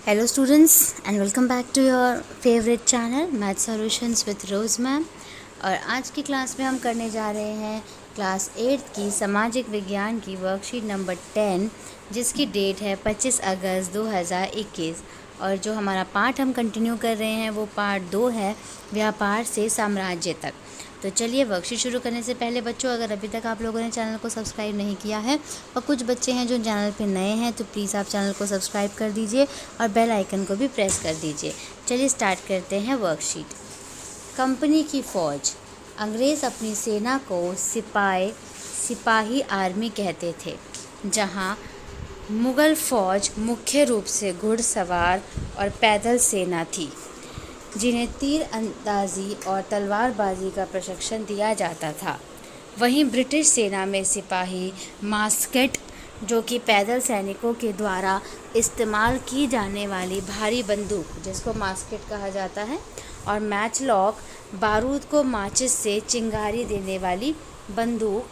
Hello students and welcome back to your favorite channel Math Solutions with Rose ma'am. और आज की class में हम करने जा रहे हैं क्लास 8 की सामाजिक विज्ञान की वर्कशीट नंबर 10 जिसकी डेट है 25 अगस्त 2021। और जो हमारा पार्ट हम कंटिन्यू कर रहे हैं वो पार्ट 2 है, व्यापार से साम्राज्य तक। तो चलिए वर्कशीट शुरू करने से पहले बच्चों, अगर अभी तक आप लोगों ने चैनल को सब्सक्राइब नहीं किया है और कुछ बच्चे हैं जो चैनल पे नए हैं तो प्लीज़ आप चैनल को सब्सक्राइब कर दीजिए और बेल आइकन को भी प्रेस कर दीजिए। चलिए स्टार्ट करते हैं वर्कशीट। कंपनी की फ़ौज। अंग्रेज़ अपनी सेना को सिपाही आर्मी कहते थे, जहाँ मुग़ल फ़ौज मुख्य रूप से घुड़सवार और पैदल सेना थी, जिन्हें तीर अंदाज़ी और तलवारबाजी का प्रशिक्षण दिया जाता था। वहीं ब्रिटिश सेना में सिपाही मास्केट, जो कि पैदल सैनिकों के द्वारा इस्तेमाल की जाने वाली भारी बंदूक जिसको मास्केट कहा जाता है, और मैचलॉक, बारूद को माचिस से चिंगारी देने वाली बंदूक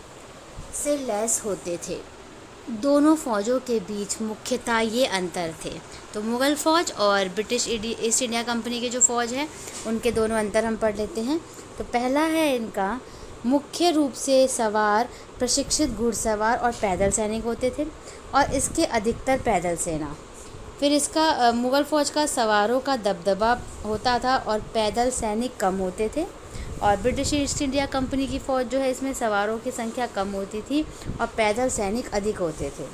से लैस होते थे। दोनों फ़ौजों के बीच मुख्यतः ये अंतर थे। तो मुग़ल फ़ौज और ब्रिटिश ईस्ट इंडिया कंपनी की जो फ़ौज है उनके दोनों अंतर हम पढ़ लेते हैं। तो पहला है इनका, मुख्य रूप से सवार प्रशिक्षित घुड़सवार और पैदल सैनिक होते थे, और इसके अधिकतर पैदल सेना। फिर इसका मुग़ल फ़ौज का सवारों का दबदबा होता था और पैदल सैनिक कम होते थे, और ब्रिटिश ईस्ट इंडिया कंपनी की फ़ौज जो है इसमें सवारों की संख्या कम होती थी और पैदल सैनिक अधिक होते थे।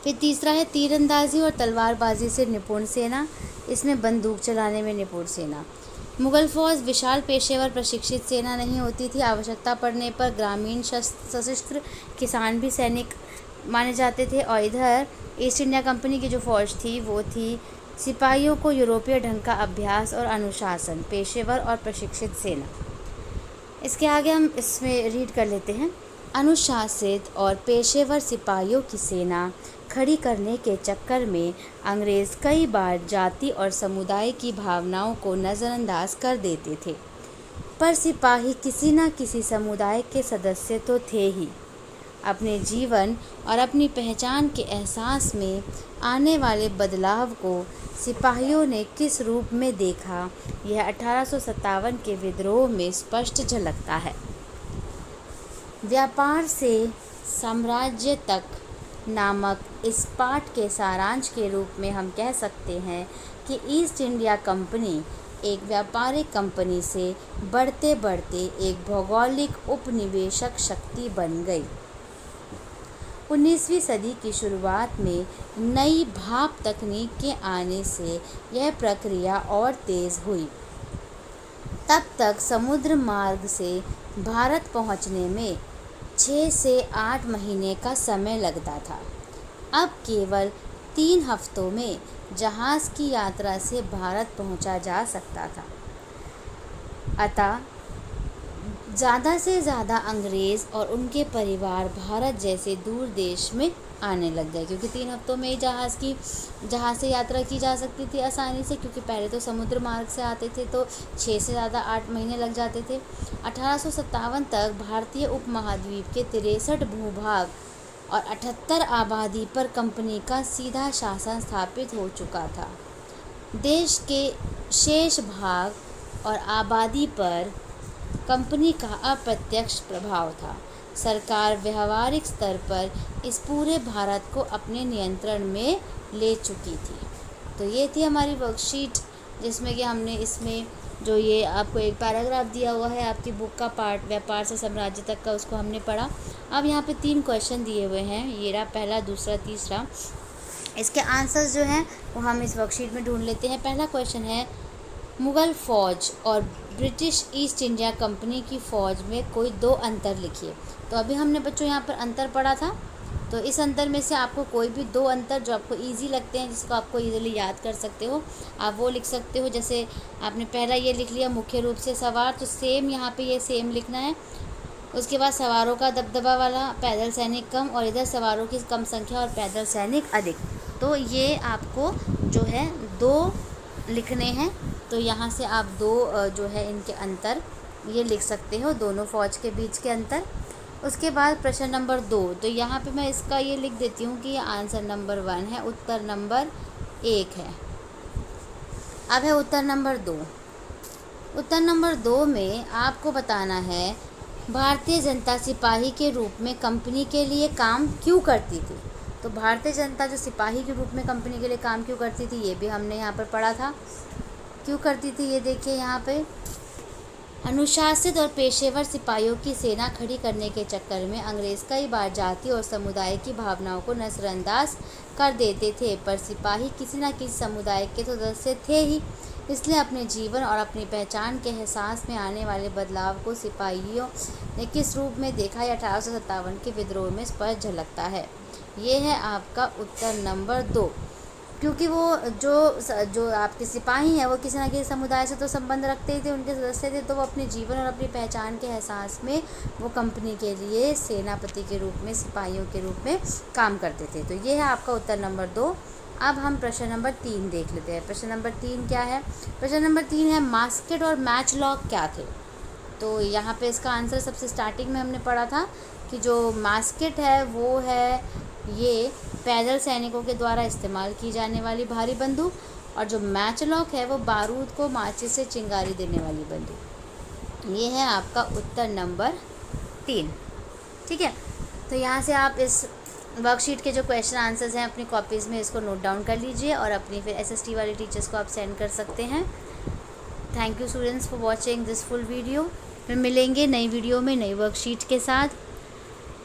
फिर तीसरा है तीरंदाजी और तलवारबाजी से निपुण सेना, इसमें बंदूक चलाने में निपुण सेना। मुग़ल फ़ौज विशाल पेशेवर प्रशिक्षित सेना नहीं होती थी। आवश्यकता पड़ने पर ग्रामीण सशस्त्र किसान भी सैनिक माने जाते थे। और इधर ईस्ट इंडिया कंपनी की जो फ़ौज थी वो थी सिपाहियों को यूरोपीय ढंग का अभ्यास और अनुशासन, पेशेवर और प्रशिक्षित सेना। इसके आगे हम इसमें रीड कर लेते हैं। अनुशासित और पेशेवर सिपाहियों की सेना खड़ी करने के चक्कर में अंग्रेज़ कई बार जाति और समुदाय की भावनाओं को नज़रअंदाज कर देते थे, पर सिपाही किसी न किसी समुदाय के सदस्य तो थे ही। अपने जीवन और अपनी पहचान के एहसास में आने वाले बदलाव को सिपाहियों ने किस रूप में देखा, यह 1857 के विद्रोह में स्पष्ट झलकता है। व्यापार से साम्राज्य तक नामक इस पाठ के सारांश के रूप में हम कह सकते हैं कि ईस्ट इंडिया कंपनी एक व्यापारिक कंपनी से बढ़ते बढ़ते एक भौगोलिक उपनिवेशक शक्ति बन गई। 19वीं सदी की शुरुआत में नई भाप तकनीक के आने से यह प्रक्रिया और तेज़ हुई। तब तक समुद्र मार्ग से भारत पहुंचने में 6 से 8 महीने का समय लगता था। अब केवल 3 हफ्तों में जहाज़ की यात्रा से भारत पहुंचा जा सकता था। अतः ज़्यादा से ज़्यादा अंग्रेज़ और उनके परिवार भारत जैसे दूर देश में आने लग गए, क्योंकि 3 हफ्तों में ही जहाज़ से यात्रा की जा सकती थी आसानी से, क्योंकि पहले तो समुद्र मार्ग से आते थे तो 6 से ज़्यादा 8 महीने लग जाते थे। 1857 तक भारतीय उपमहाद्वीप के 63 भूभाग और 78 आबादी पर कंपनी का सीधा शासन स्थापित हो चुका था। देश के शेष भाग और आबादी पर कंपनी का अप्रत्यक्ष प्रभाव था। सरकार व्यावहारिक स्तर पर इस पूरे भारत को अपने नियंत्रण में ले चुकी थी। तो ये थी हमारी वर्कशीट, जिसमें कि हमने इसमें जो ये आपको एक पैराग्राफ दिया हुआ है आपकी बुक का पार्ट व्यापार से साम्राज्य तक का, उसको हमने पढ़ा। अब यहाँ पे 3 क्वेश्चन दिए हुए हैं, ये रहा पहला, दूसरा, तीसरा। इसके आंसर्स जो हैं वो हम इस वर्कशीट में ढूंढ लेते हैं। पहला क्वेश्चन है, मुग़ल फ़ौज और ब्रिटिश ईस्ट इंडिया कंपनी की फ़ौज में कोई 2 अंतर लिखिए। तो अभी हमने बच्चों यहाँ पर अंतर पढ़ा था, तो इस अंतर में से आपको कोई भी 2 अंतर जो आपको इजी लगते हैं, जिसको आपको इजीली याद कर सकते हो, आप वो लिख सकते हो। जैसे आपने पहला ये लिख लिया, मुख्य रूप से सवार, तो सेम यहाँ पे ये सेम लिखना है। उसके बाद सवारों का दबदबा वाला, पैदल सैनिक कम, और इधर सवारों की कम संख्या और पैदल सैनिक अधिक। तो ये आपको जो है 2 लिखने हैं। तो यहाँ से आप 2 जो है इनके अंतर ये लिख सकते हो, दोनों फ़ौज के बीच के अंतर। उसके बाद प्रश्न नंबर 2, तो यहाँ पे मैं इसका ये लिख देती हूँ कि आंसर नंबर 1 है, उत्तर नंबर 1 है। अब है उत्तर नंबर 2। उत्तर नंबर 2 में आपको बताना है भारतीय जनता सिपाही के रूप में कंपनी के लिए काम क्यों करती थी। तो भारतीय जनता जो सिपाही के रूप में कंपनी के लिए काम क्यों करती थी, ये भी हमने यहाँ पर पढ़ा था। क्यों करती थी ये देखिए यहाँ पे, अनुशासित और पेशेवर सिपाहियों की सेना खड़ी करने के चक्कर में अंग्रेज कई बार जाति और समुदाय की भावनाओं को नज़रअंदाज कर देते थे, पर सिपाही किसी न किसी समुदाय के तो सदस्य थे ही, इसलिए अपने जीवन और अपनी पहचान के एहसास में आने वाले बदलाव को सिपाहियों ने किस रूप में देखा, यह 1857 के विद्रोह में स्पष्ट झलकता है। ये है आपका उत्तर नंबर 2। क्योंकि वो जो आपके सिपाही हैं वो किसी न किसी समुदाय से तो संबंध रखते ही थे, उनके सदस्य थे, तो वो अपने जीवन और अपनी पहचान के एहसास में वो कंपनी के लिए सेनापति के रूप में, सिपाहियों के रूप में काम करते थे। तो ये है आपका उत्तर नंबर 2। अब हम प्रश्न नंबर 3 देख लेते हैं। प्रश्न नंबर 3 क्या है? प्रश्न नंबर 3 है मास्केट और मैच लॉक क्या थे। तो यहाँ पे इसका आंसर सबसे स्टार्टिंग में हमने पढ़ा था कि जो मास्केट है वो है ये पैदल सैनिकों के द्वारा इस्तेमाल की जाने वाली भारी बंदूक, और जो मैच लॉक है वो बारूद को माचिस से चिंगारी देने वाली बंदूक। ये है आपका उत्तर नंबर 3। ठीक है, तो यहाँ से आप इस वर्कशीट के जो क्वेश्चन आंसर्स हैं अपनी कॉपीज़ में इसको नोट डाउन कर लीजिए और अपनी फिर SST वाले टीचर्स को आप सेंड कर सकते हैं। Thank you students for watching this full video. फिर मिलेंगे नई वीडियो में नई वर्कशीट के साथ।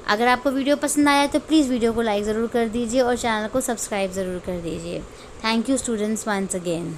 अगर आपको वीडियो पसंद आया तो प्लीज़ वीडियो को लाइक ज़रूर कर दीजिए और चैनल को सब्सक्राइब ज़रूर कर दीजिए। Thank you students once again.